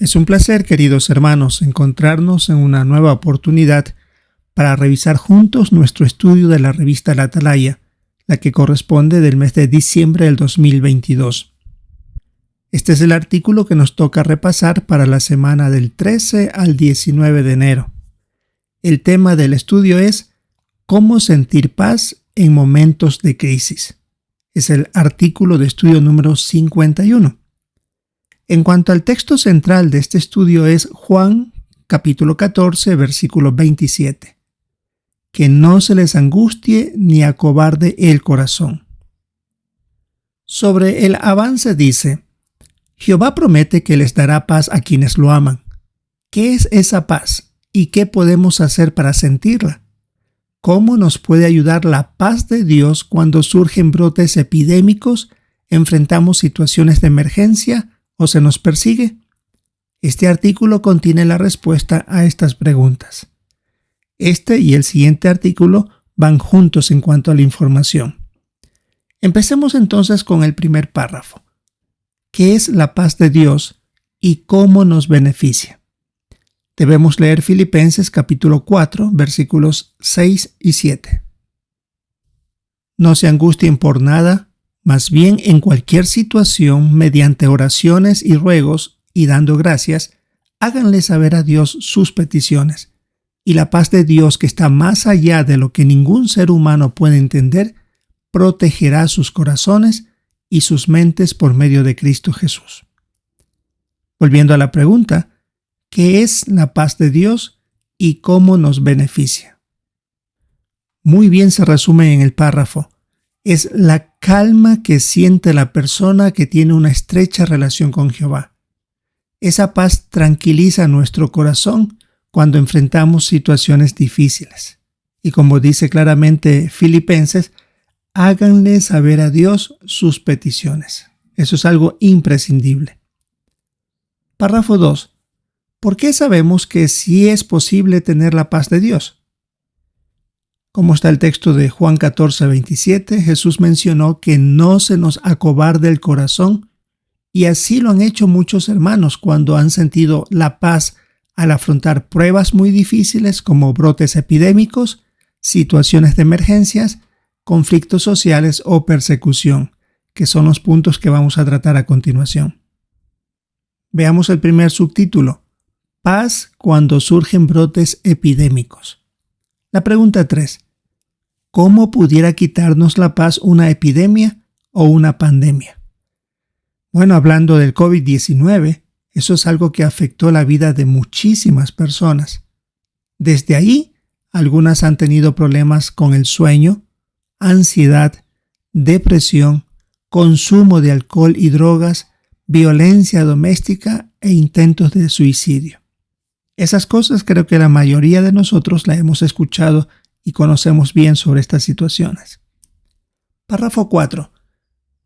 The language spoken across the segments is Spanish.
Es un placer, queridos hermanos, encontrarnos en una nueva oportunidad para revisar juntos nuestro estudio de la revista La Atalaya, la que corresponde del mes de diciembre del 2022. Este es el artículo que nos toca repasar para la semana del 13 al 19 de enero. El tema del estudio es ¿Cómo sentir paz en momentos de crisis? Es el artículo de estudio número 51. En cuanto al texto central de este estudio es Juan capítulo 14, versículo 27. Que no se les angustie ni acobarde el corazón. Sobre el avance dice, Jehová promete que les dará paz a quienes lo aman. ¿Qué es esa paz y qué podemos hacer para sentirla? ¿Cómo nos puede ayudar la paz de Dios cuando surgen brotes epidémicos, enfrentamos situaciones de emergencia o se nos persigue? Este artículo contiene la respuesta a estas preguntas. Este y el siguiente artículo van juntos en cuanto a la información. Empecemos entonces con el primer párrafo. ¿Qué es la paz de Dios y cómo nos beneficia? Debemos leer Filipenses capítulo 4, versículos 6 y 7. No se angustien por nada, más bien en cualquier situación, mediante oraciones y ruegos y dando gracias, háganle saber a Dios sus peticiones. Y la paz de Dios, que está más allá de lo que ningún ser humano puede entender, protegerá sus corazones y sus mentes por medio de Cristo Jesús. Volviendo a la pregunta, ¿qué es la paz de Dios y cómo nos beneficia? Muy bien se resume en el párrafo. Es la calma que siente la persona que tiene una estrecha relación con Jehová. Esa paz tranquiliza nuestro corazón cuando enfrentamos situaciones difíciles. Y como dice claramente Filipenses, háganle saber a Dios sus peticiones. Eso es algo imprescindible. Párrafo 2. ¿Por qué sabemos que sí es posible tener la paz de Dios? Como está el texto de Juan 14, 27, Jesús mencionó que no se nos acobarde el corazón, y así lo han hecho muchos hermanos cuando han sentido la paz al afrontar pruebas muy difíciles como brotes epidémicos, situaciones de emergencias, conflictos sociales o persecución, que son los puntos que vamos a tratar a continuación. Veamos el primer subtítulo, Paz cuando surgen brotes epidémicos. La pregunta 3. ¿Cómo pudiera quitarnos la paz una epidemia o una pandemia? Bueno, hablando del COVID-19, eso es algo que afectó la vida de muchísimas personas. Desde ahí, algunas han tenido problemas con el sueño, ansiedad, depresión, consumo de alcohol y drogas, violencia doméstica e intentos de suicidio. Esas cosas creo que la mayoría de nosotros la hemos escuchado y conocemos bien sobre estas situaciones. Párrafo 4.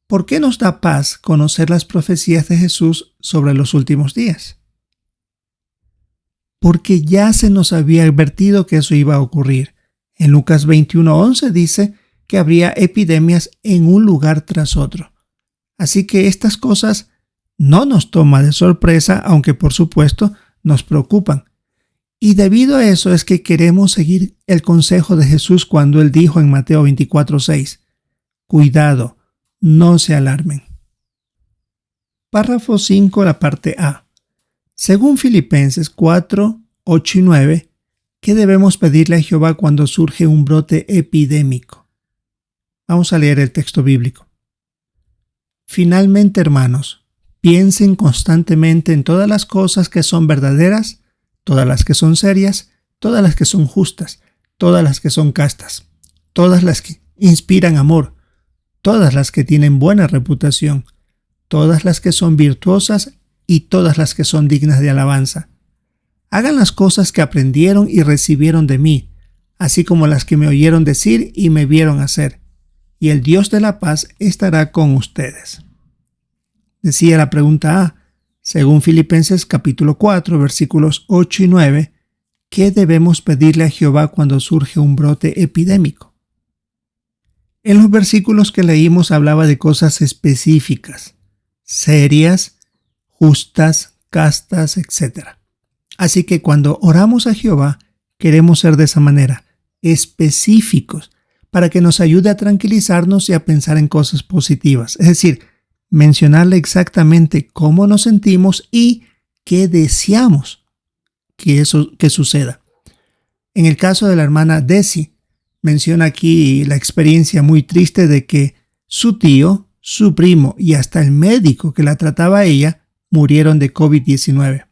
¿Por qué nos da paz conocer las profecías de Jesús sobre los últimos días? Porque ya se nos había advertido que eso iba a ocurrir. En Lucas 21:11 dice que habría epidemias en un lugar tras otro. Así que estas cosas no nos toman de sorpresa, aunque por supuesto nos preocupan. Y debido a eso es que queremos seguir el consejo de Jesús cuando Él dijo en Mateo 24:6, cuidado, no se alarmen. Párrafo 5, la parte A. Según Filipenses 4, 8 y 9, ¿qué debemos pedirle a Jehová cuando surge un brote epidémico? Vamos a leer el texto bíblico. Finalmente, hermanos, piensen constantemente en todas las cosas que son verdaderas, todas las que son serias, todas las que son justas, todas las que son castas, todas las que inspiran amor, todas las que tienen buena reputación, todas las que son virtuosas y todas las que son dignas de alabanza. Hagan las cosas que aprendieron y recibieron de mí, así como las que me oyeron decir y me vieron hacer, y el Dios de la paz estará con ustedes. Decía la pregunta A, según Filipenses capítulo 4, versículos 8 y 9, ¿qué debemos pedirle a Jehová cuando surge un brote epidémico? En los versículos que leímos hablaba de cosas específicas, serias, justas, castas, etc. Así que cuando oramos a Jehová, queremos ser de esa manera, específicos, para que nos ayude a tranquilizarnos y a pensar en cosas positivas. Es decir, mencionarle exactamente cómo nos sentimos y qué deseamos que suceda. En el caso de la hermana Desi, menciona aquí la experiencia muy triste de que su tío, su primo y hasta el médico que la trataba a ella murieron de COVID-19.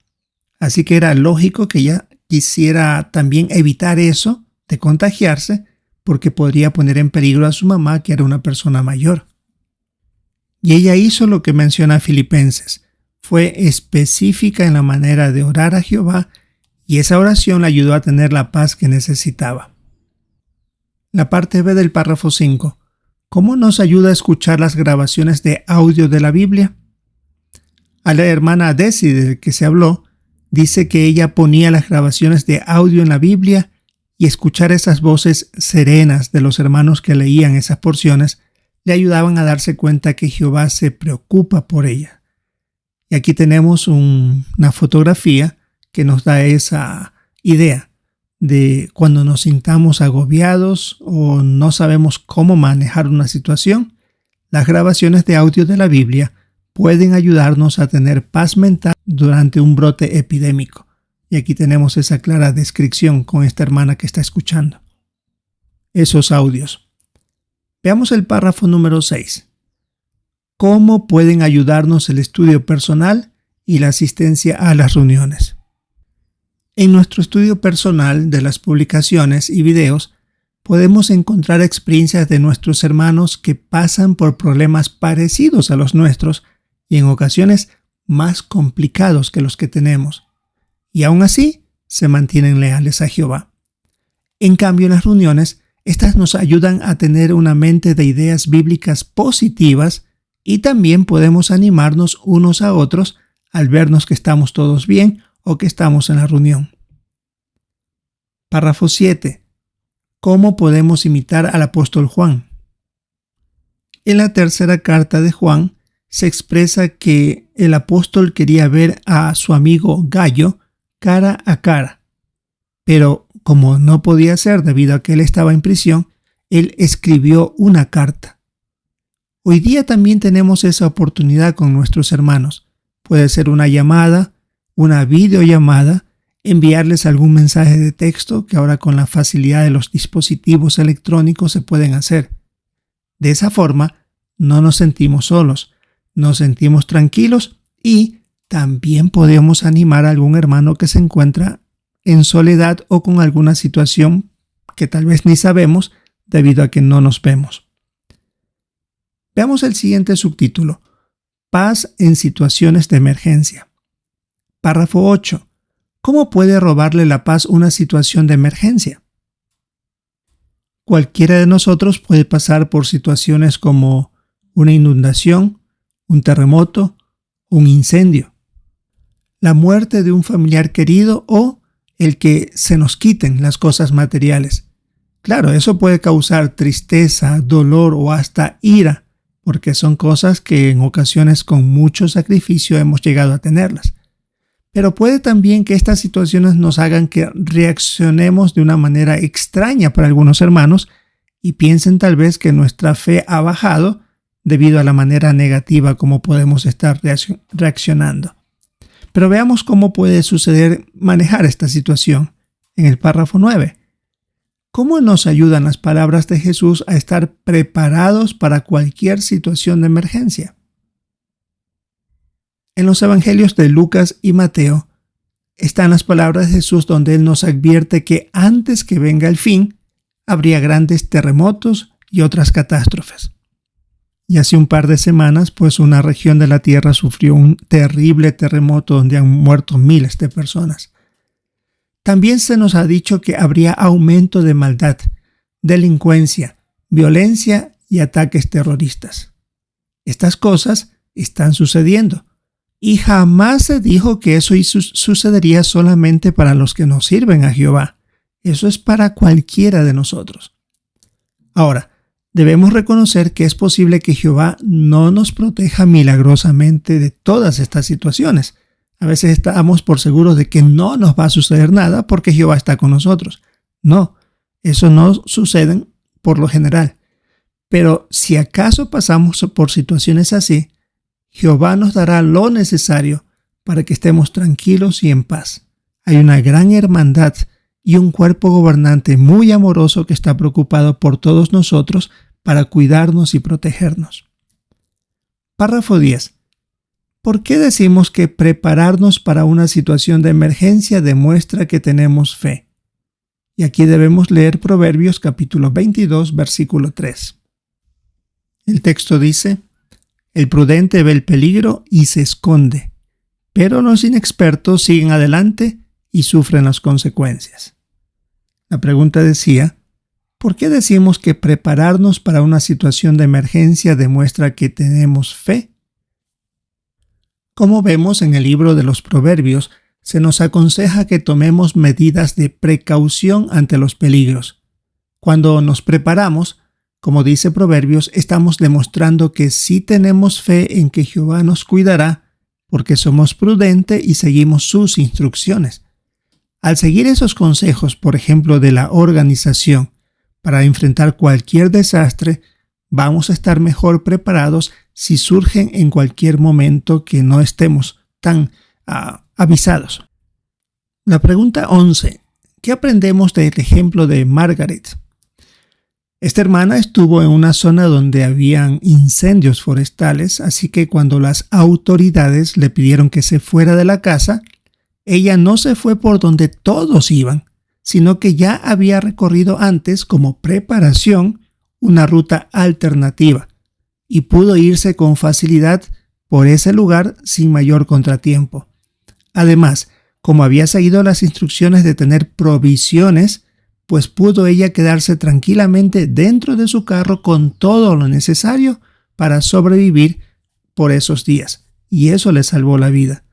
Así que era lógico que ella quisiera también evitar eso, de contagiarse, porque podría poner en peligro a su mamá, que era una persona mayor. Y ella hizo lo que menciona Filipenses. Fue específica en la manera de orar a Jehová y esa oración le ayudó a tener la paz que necesitaba. La parte B del párrafo 5. ¿Cómo nos ayuda a escuchar las grabaciones de audio de la Biblia? A la hermana Desi del que se habló, dice que ella ponía las grabaciones de audio en la Biblia y escuchar esas voces serenas de los hermanos que leían esas porciones le ayudaban a darse cuenta que Jehová se preocupa por ella. Y aquí tenemos una fotografía que nos da esa idea de cuando nos sintamos agobiados o no sabemos cómo manejar una situación. Las grabaciones de audio de la Biblia pueden ayudarnos a tener paz mental durante un brote epidémico. Y aquí tenemos esa clara descripción con esta hermana que está escuchando esos audios. Veamos el párrafo número 6. ¿Cómo pueden ayudarnos el estudio personal y la asistencia a las reuniones? En nuestro estudio personal de las publicaciones y videos, podemos encontrar experiencias de nuestros hermanos que pasan por problemas parecidos a los nuestros y en ocasiones más complicados que los que tenemos. Y aún así, se mantienen leales a Jehová. En cambio, en las reuniones, estas nos ayudan a tener una mente de ideas bíblicas positivas y también podemos animarnos unos a otros al vernos que estamos todos bien o que estamos en la reunión. Párrafo 7. ¿Cómo podemos imitar al apóstol Juan? En la tercera carta de Juan se expresa que el apóstol quería ver a su amigo Gallo cara a cara, pero como no podía ser debido a que él estaba en prisión, él escribió una carta. Hoy día también tenemos esa oportunidad con nuestros hermanos. Puede ser una llamada, una videollamada, enviarles algún mensaje de texto que ahora con la facilidad de los dispositivos electrónicos se pueden hacer. De esa forma, no nos sentimos solos, nos sentimos tranquilos y también podemos animar a algún hermano que se encuentra en soledad o con alguna situación que tal vez ni sabemos debido a que no nos vemos. Veamos el siguiente subtítulo: Paz en situaciones de emergencia. Párrafo 8. ¿Cómo puede robarle la paz una situación de emergencia? Cualquiera de nosotros puede pasar por situaciones como una inundación, un terremoto, un incendio, la muerte de un familiar querido o el que se nos quiten las cosas materiales. Claro, eso puede causar tristeza, dolor o hasta ira, porque son cosas que en ocasiones con mucho sacrificio hemos llegado a tenerlas. Pero puede también que estas situaciones nos hagan que reaccionemos de una manera extraña para algunos hermanos y piensen tal vez que nuestra fe ha bajado debido a la manera negativa como podemos estar reaccionando. Pero veamos cómo puede suceder manejar esta situación. En el párrafo 9. ¿Cómo nos ayudan las palabras de Jesús a estar preparados para cualquier situación de emergencia? En los evangelios de Lucas y Mateo están las palabras de Jesús donde Él nos advierte que antes que venga el fin, habría grandes terremotos y otras catástrofes. Y hace un par de semanas, pues una región de la tierra sufrió un terrible terremoto donde han muerto miles de personas. También se nos ha dicho que habría aumento de maldad, delincuencia, violencia y ataques terroristas. Estas cosas están sucediendo y jamás se dijo que eso sucedería solamente para los que no sirven a Jehová. Eso es para cualquiera de nosotros. Ahora, debemos reconocer que es posible que Jehová no nos proteja milagrosamente de todas estas situaciones, A veces estamos por seguros de que no nos va a suceder nada porque Jehová está con nosotros. No, eso no sucede por lo general. Pero si acaso pasamos por situaciones así, Jehová nos dará lo necesario para que estemos tranquilos y en paz. Hay una gran hermandad y un cuerpo gobernante muy amoroso que está preocupado por todos nosotros para cuidarnos y protegernos. Párrafo 10. ¿Por qué decimos que prepararnos para una situación de emergencia demuestra que tenemos fe? Y aquí debemos leer Proverbios capítulo 22, versículo 3. El texto dice: el prudente ve el peligro y se esconde, pero los inexpertos siguen adelante y sufren las consecuencias. La pregunta decía: ¿por qué decimos que prepararnos para una situación de emergencia demuestra que tenemos fe? Como vemos en el libro de los Proverbios, se nos aconseja que tomemos medidas de precaución ante los peligros. Cuando nos preparamos, como dice Proverbios, estamos demostrando que sí tenemos fe en que Jehová nos cuidará porque somos prudentes y seguimos sus instrucciones. Al seguir esos consejos, por ejemplo, de la organización, para enfrentar cualquier desastre, vamos a estar mejor preparados si surgen en cualquier momento que no estemos tan avisados. La pregunta 11. ¿Qué aprendemos del ejemplo de Margaret? Esta hermana estuvo en una zona donde habían incendios forestales, así que cuando las autoridades le pidieron que se fuera de la casa, ella no se fue por donde todos iban, sino que ya había recorrido antes como preparación una ruta alternativa y pudo irse con facilidad por ese lugar sin mayor contratiempo. Además, como había seguido las instrucciones de tener provisiones, pues pudo ella quedarse tranquilamente dentro de su carro con todo lo necesario para sobrevivir por esos días, y eso le salvó la vida.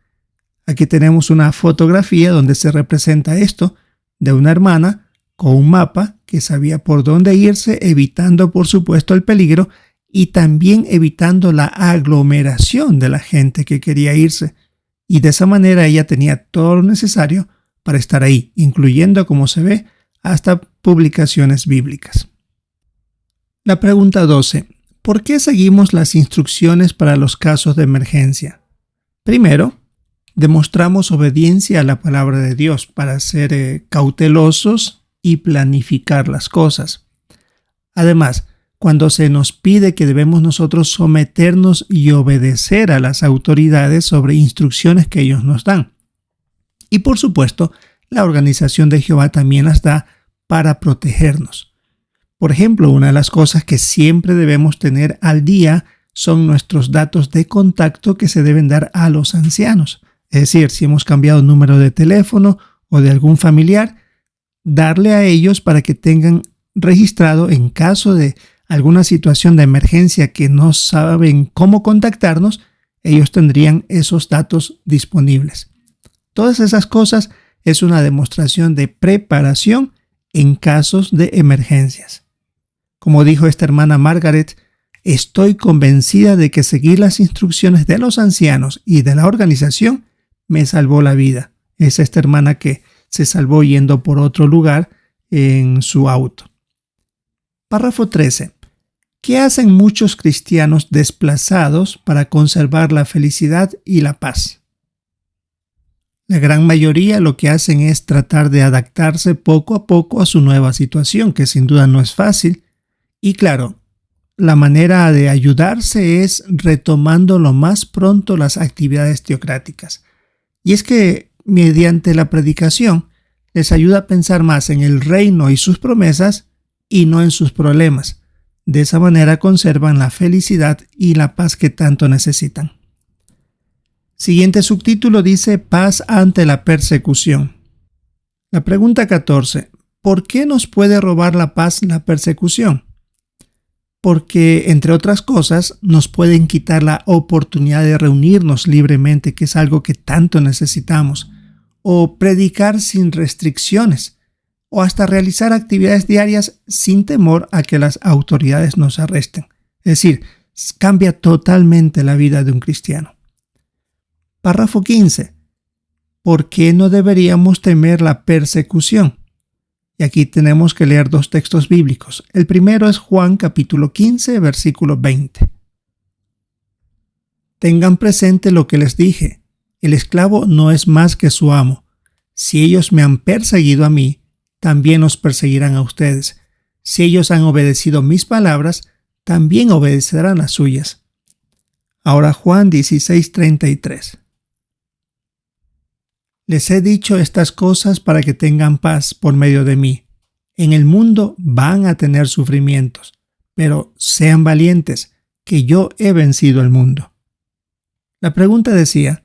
Aquí tenemos una fotografía donde se representa esto de una hermana con un mapa que sabía por dónde irse, evitando por supuesto el peligro y también evitando la aglomeración de la gente que quería irse. Y de esa manera ella tenía todo lo necesario para estar ahí, incluyendo, como se ve, hasta publicaciones bíblicas. La pregunta 12. ¿Por qué seguimos las instrucciones para los casos de emergencia? Primero, demostramos obediencia a la palabra de Dios para ser cautelosos y planificar las cosas. Además, cuando se nos pide que debemos nosotros someternos y obedecer a las autoridades sobre instrucciones que ellos nos dan. Y por supuesto, la organización de Jehová también las da para protegernos. Por ejemplo, una de las cosas que siempre debemos tener al día son nuestros datos de contacto que se deben dar a los ancianos. Es decir, si hemos cambiado el número de teléfono o de algún familiar, darle a ellos para que tengan registrado en caso de alguna situación de emergencia que no saben cómo contactarnos, ellos tendrían esos datos disponibles. Todas esas cosas es una demostración de preparación en casos de emergencias. Como dijo esta hermana Margaret, estoy convencida de que seguir las instrucciones de los ancianos y de la organización me salvó la vida. Es esta hermana que se salvó yendo por otro lugar en su auto. Párrafo 13. ¿Qué hacen muchos cristianos desplazados para conservar la felicidad y la paz? La gran mayoría lo que hacen es tratar de adaptarse poco a poco a su nueva situación, que sin duda no es fácil. Y claro, la manera de ayudarse es retomando lo más pronto las actividades teocráticas. Y es que mediante la predicación les ayuda a pensar más en el reino y sus promesas y no en sus problemas. De esa manera conservan la felicidad y la paz que tanto necesitan. Siguiente subtítulo dice: paz ante la persecución. La pregunta 14. ¿Por qué nos puede robar la paz la persecución? Porque, entre otras cosas, nos pueden quitar la oportunidad de reunirnos libremente, que es algo que tanto necesitamos, o predicar sin restricciones, o hasta realizar actividades diarias sin temor a que las autoridades nos arresten. Es decir, cambia totalmente la vida de un cristiano. Párrafo 15. ¿por qué no deberíamos temer la persecución? Y aquí tenemos que leer dos textos bíblicos. El primero es Juan capítulo 15, versículo 20. Tengan presente lo que les dije. El esclavo no es más que su amo. Si ellos me han perseguido a mí, también os perseguirán a ustedes. Si ellos han obedecido mis palabras, también obedecerán las suyas. Ahora Juan 16:33. Les he dicho estas cosas para que tengan paz por medio de mí. En el mundo van a tener sufrimientos, pero sean valientes, que yo he vencido el mundo. La pregunta decía,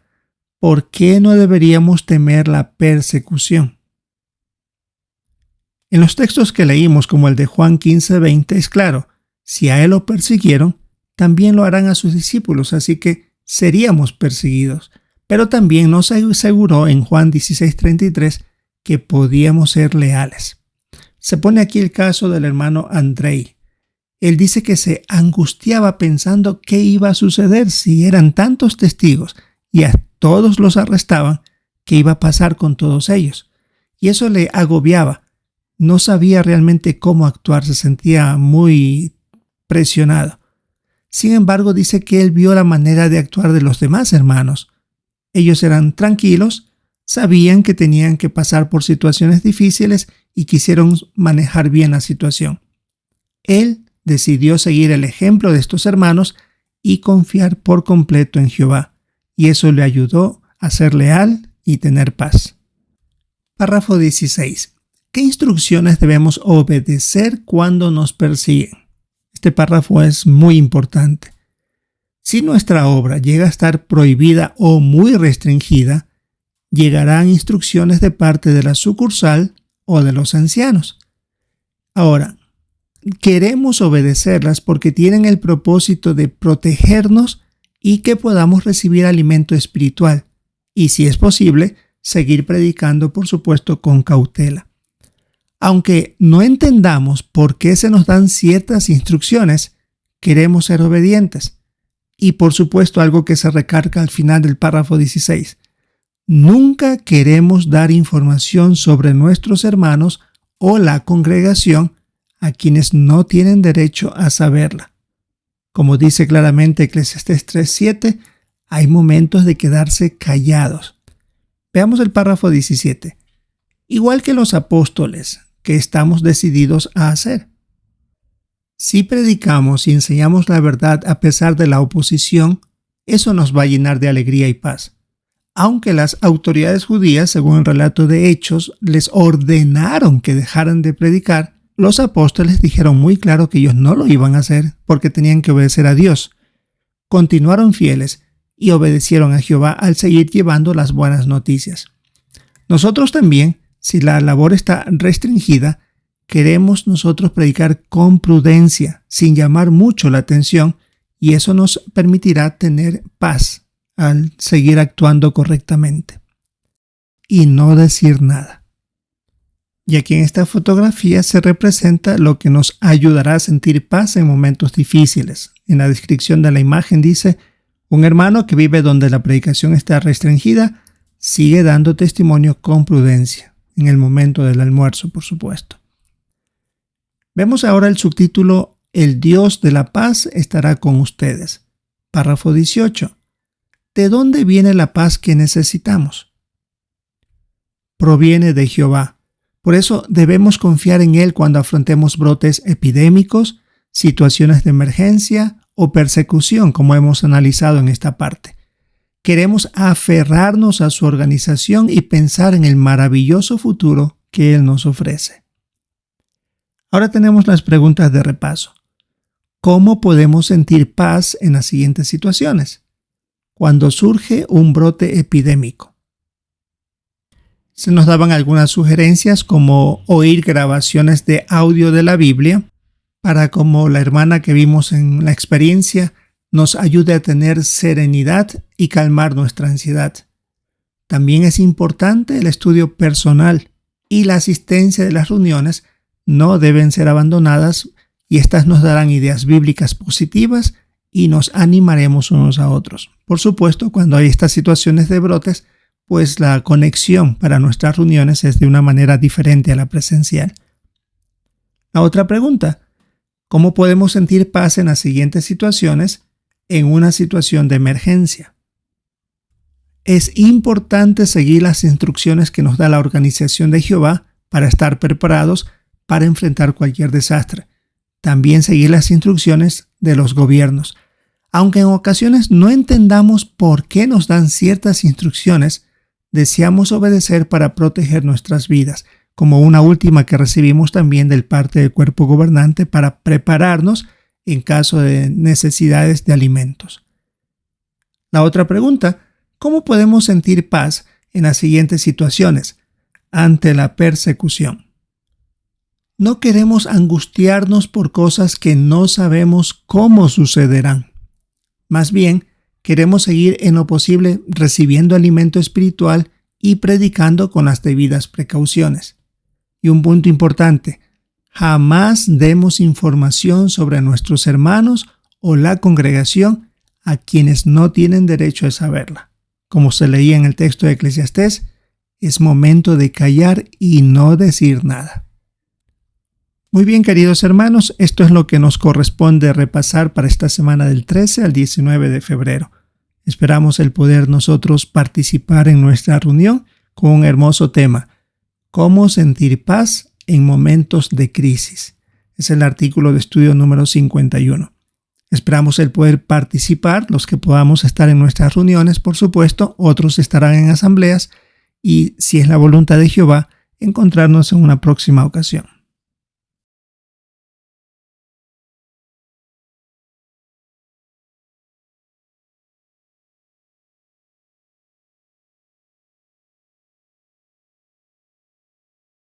¿por qué no deberíamos temer la persecución? En los textos que leímos, como el de Juan 15:20, es claro, si a él lo persiguieron, también lo harán a sus discípulos, así que seríamos perseguidos. Pero también nos aseguró en Juan 16:33 que podíamos ser leales. Se pone aquí el caso del hermano Andrei. Él dice que se angustiaba pensando qué iba a suceder si eran tantos testigos y a todos los arrestaban, qué iba a pasar con todos ellos. Y eso le agobiaba. No sabía realmente cómo actuar, se sentía muy presionado. Sin embargo, dice que él vio la manera de actuar de los demás hermanos. Ellos eran tranquilos, sabían que tenían que pasar por situaciones difíciles y quisieron manejar bien la situación. Él decidió seguir el ejemplo de estos hermanos y confiar por completo en Jehová, y eso le ayudó a ser leal y tener paz. Párrafo 16. ¿Qué instrucciones debemos obedecer cuando nos persiguen? Este párrafo es muy importante. Si nuestra obra llega a estar prohibida o muy restringida, llegarán instrucciones de parte de la sucursal o de los ancianos. Ahora, queremos obedecerlas porque tienen el propósito de protegernos y que podamos recibir alimento espiritual y, si es posible, seguir predicando, por supuesto, con cautela. Aunque no entendamos por qué se nos dan ciertas instrucciones, queremos ser obedientes. Y por supuesto, algo que se recarga al final del párrafo 16. Nunca queremos dar información sobre nuestros hermanos o la congregación a quienes no tienen derecho a saberla. Como dice claramente Eclesiastés 3:7, hay momentos de quedarse callados. Veamos el párrafo 17. Igual que los apóstoles, que estamos decididos a hacer. Si predicamos y enseñamos la verdad a pesar de la oposición, eso nos va a llenar de alegría y paz. Aunque las autoridades judías, según el relato de Hechos, les ordenaron que dejaran de predicar, los apóstoles dijeron muy claro que ellos no lo iban a hacer porque tenían que obedecer a Dios. Continuaron fieles y obedecieron a Jehová al seguir llevando las buenas noticias. Nosotros también, si la labor está restringida, queremos nosotros predicar con prudencia, sin llamar mucho la atención, y eso nos permitirá tener paz al seguir actuando correctamente. Y no decir nada. Y aquí en esta fotografía se representa lo que nos ayudará a sentir paz en momentos difíciles. En la descripción de la imagen dice, un hermano que vive donde la predicación está restringida, sigue dando testimonio con prudencia, en el momento del almuerzo, por supuesto. Vemos ahora el subtítulo, El Dios de la paz estará con ustedes. Párrafo 18. ¿De dónde viene la paz que necesitamos? Proviene de Jehová. Por eso debemos confiar en Él cuando afrontemos brotes epidémicos, situaciones de emergencia o persecución, como hemos analizado en esta parte. Queremos aferrarnos a su organización y pensar en el maravilloso futuro que Él nos ofrece. Ahora tenemos las preguntas de repaso. ¿Cómo podemos sentir paz en las siguientes situaciones? Cuando surge un brote epidémico. Se nos daban algunas sugerencias como oír grabaciones de audio de la Biblia para, como la hermana que vimos en la experiencia, nos ayude a tener serenidad y calmar nuestra ansiedad. También es importante el estudio personal y la asistencia de las reuniones no deben ser abandonadas y estas nos darán ideas bíblicas positivas y nos animaremos unos a otros. Por supuesto, cuando hay estas situaciones de brotes, pues la conexión para nuestras reuniones es de una manera diferente a la presencial. La otra pregunta: ¿cómo podemos sentir paz en las siguientes situaciones en una situación de emergencia? Es importante seguir las instrucciones que nos da la organización de Jehová para estar preparados para enfrentar cualquier desastre. También seguir las instrucciones de los gobiernos. Aunque en ocasiones no entendamos por qué nos dan ciertas instrucciones, deseamos obedecer para proteger nuestras vidas, como una última que recibimos también del parte del cuerpo gobernante para prepararnos en caso de necesidades de alimentos. La otra pregunta: ¿cómo podemos sentir paz en las siguientes situaciones ante la persecución? No queremos angustiarnos por cosas que no sabemos cómo sucederán. Más bien, queremos seguir en lo posible recibiendo alimento espiritual y predicando con las debidas precauciones. Y un punto importante: jamás demos información sobre nuestros hermanos o la congregación a quienes no tienen derecho a saberla. Como se leía en el texto de Eclesiastés, es momento de callar y no decir nada. Muy bien, queridos hermanos, esto es lo que nos corresponde repasar para esta semana del 13 al 19 de febrero. Esperamos el poder nosotros participar en nuestra reunión con un hermoso tema: ¿cómo sentir paz en momentos de crisis? Es el artículo de estudio número 51. Esperamos el poder participar, los que podamos estar en nuestras reuniones, por supuesto, otros estarán en asambleas y, si es la voluntad de Jehová, encontrarnos en una próxima ocasión.